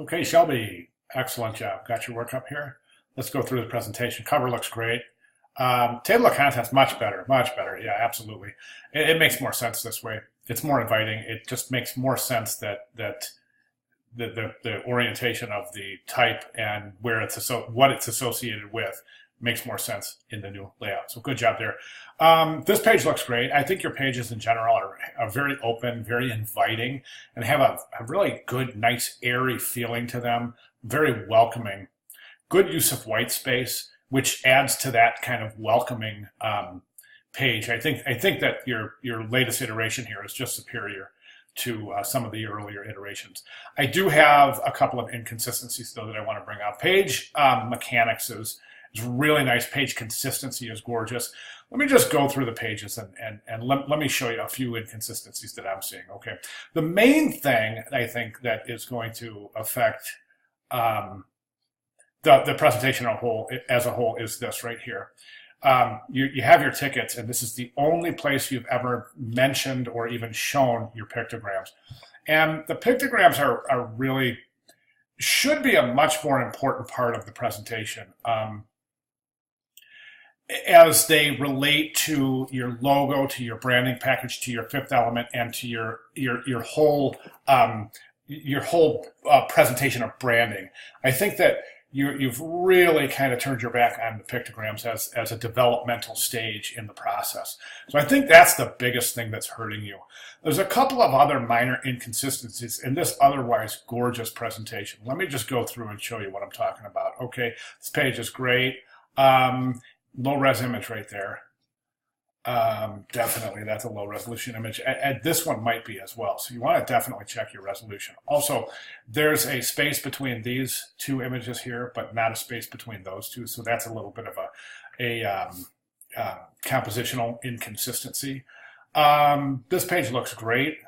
Okay, Shelby, excellent job. Got your work up here. Let's go through the presentation. Cover looks great. Table of contents, much better, much better. Yeah, absolutely. It makes more sense this way. It's more inviting. It just makes more sense that the orientation of the type and where what it's associated with makes more sense in the new layout. So good job there. This page looks great. I think your pages in general are very open, very inviting, and have a really good, nice, airy feeling to them. Very welcoming. Good use of white space, which adds to that kind of welcoming page. I think that your latest iteration here is just superior to some of the earlier iterations. I do have a couple of inconsistencies though that I want to bring up. Page mechanics is really nice. Page consistency is gorgeous. Let me just go through the pages and let me show you a few inconsistencies that I'm seeing. Okay, the main thing I think that is going to affect the presentation as a whole is this right here. You have your tickets, and this is the only place you've ever mentioned or even shown your pictograms. And the pictograms are really, should be a much more important part of the presentation as they relate to your logo, to your branding package, to your fifth element, and to your whole presentation of branding. I think that you've really kind of turned your back on the pictograms as a developmental stage in the process. So I think that's the biggest thing that's hurting you. There's a couple of other minor inconsistencies in this otherwise gorgeous presentation. Let me just go through and show you what I'm talking about. Okay, this page is great. Low-res image right there. Definitely, that's a low resolution image. And this one might be as well. So you want to definitely check your resolution. Also, there's a space between these two images here, but not a space between those two. So that's a little bit of a compositional inconsistency. This page looks great.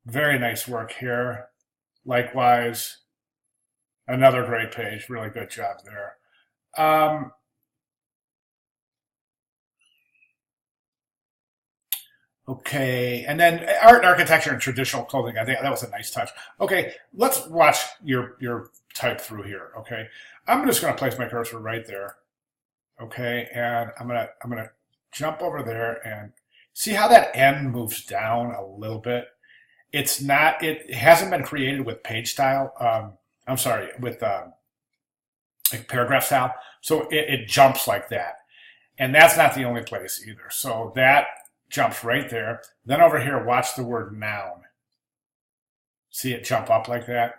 Very nice work here. Likewise, another great page. Really good job there. Okay, and then art and architecture and traditional clothing. I think that was a nice touch. Okay, let's watch your type through here. Okay, I'm just going to place my cursor right there. Okay, and I'm gonna jump over there and see how that N moves down a little bit. It hasn't been created with page style. I'm sorry, with like paragraph style. So it jumps like that, and that's not the only place either. So that jumps right there. Then over here, watch the word noun. See it jump up like that?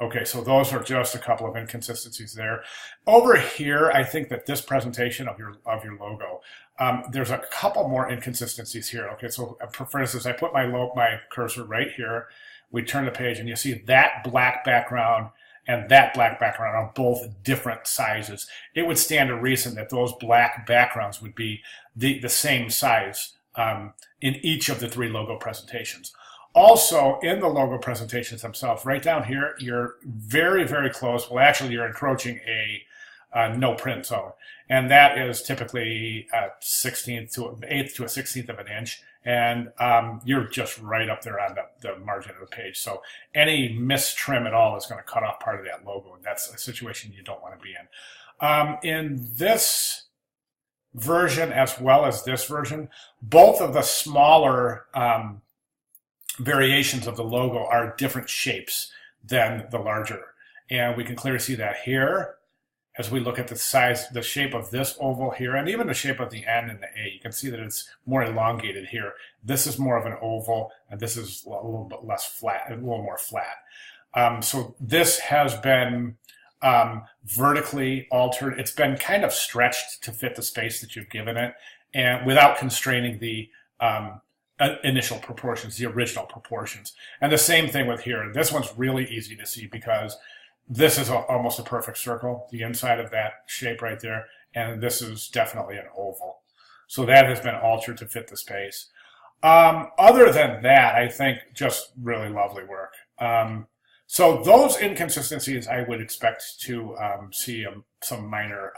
Okay, so those are just a couple of inconsistencies there. Over here, I think that this presentation of your logo, there's a couple more inconsistencies here. Okay, so for instance, I put my cursor right here. We turn the page, and you see that black background and that black background are both different sizes. It would stand to reason that those black backgrounds would be the same size in each of the three logo presentations. Also, in the logo presentations themselves, right down here, you're very, very close. Well, actually, you're encroaching a no print zone. And that is typically a 1/16 to an 1/8 to a 1/16 of an inch. And you're just right up there on the margin of the page. So any mistrim at all is going to cut off part of that logo. And that's a situation you don't want to be in. In this version, as well as this version, both of the smaller variations of the logo are different shapes than the larger. And we can clearly see that here as we look at the shape of this oval here, and even the shape of the N and the A. You can see that it's more elongated here. This is more of an oval, and this is a little bit less flat, a little more flat. So this has been vertically altered. It's been kind of stretched to fit the space that you've given it, and without constraining the initial proportions, the original proportions. And the same thing with here. This one's really easy to see because this is almost a perfect circle, the inside of that shape right there, and this is definitely an oval. So that has been altered to fit the space. Other than that, I think just really lovely work. So those inconsistencies, I would expect to see some minor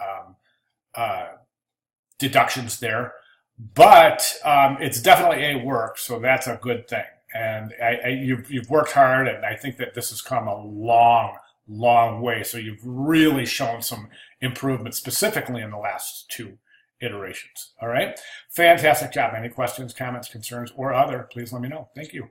deductions there. But it's definitely a work, so that's a good thing. And you've worked hard, and I think that this has come a long way. So you've really shown some improvement, specifically in the last 2 iterations. All right. Fantastic job. Any questions, comments, concerns, or other, please let me know. Thank you.